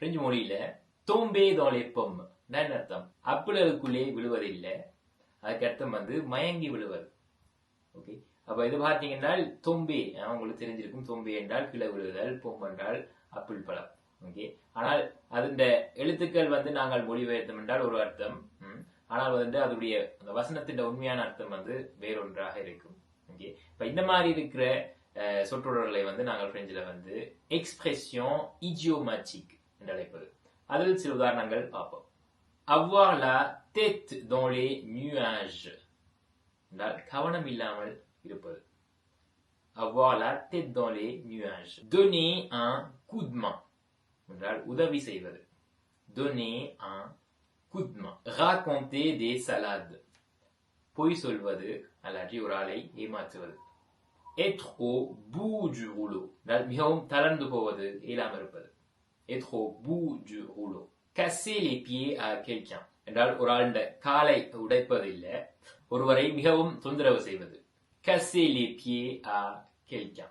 French மொழியில tomber dans les pommes என்ன அர்த்தம்? ஆப்பிள்களுக்குள்ளே விழுவதில்லை, அதுக்கு அர்த்தம் மயங்கி விழுவது. ஓகே, அப்ப இது பார்த்தீங்கன்னா தொம்பே, உங்களுக்கு தெரிஞ்சிருக்கும். தொம்பே என்றால் கீழே விழுதல், பொம் என்றால் ஆப்பிள் பழம். ஓகே, ஆனால் அந்த எழுத்துக்கள் நாங்கள் மொழிபெயர்த்தோம் என்றால் ஒரு அர்த்தம், ஆனால் அதனுடைய அந்த வசனத்தின் உண்மையான அர்த்தம் வேறொன்றாக இருக்கும். ஓகே, இப்ப இந்த மாதிரி இருக்கிற சொற்றொடர்களை நாங்கள் பிரெஞ்சில் எக்ஸ்பிரஷன் இடியோமேட்டிக் என்று அழைப்பது. அதில் சில உதாரணங்கள் பார்ப்போம். avoir la tête dans les nuages என்றால் கவனம் இல்லாமல் இருப்பது. avoir la tête dans les nuages. donner un coup de main என்றால் உதவி செய்வது. donner un coup de main. raconter des salades பொய் சொல்வது அல்லாட்டி ஒரு ஆளை ஏமாற்றுவது. être au bout du rouleau என்றால் மிகவும் தளர்ந்து போவது, இயலாமல் இருப்பது. être au bout du rouleau. casser les pieds à quelqu'un என்றால் ஒரு ஆளுடைய காலை உடைப்பது இல்லை, ஒருவரை மிகவும் தொந்தரவு செய்வது. casser les pieds à quelqu'un.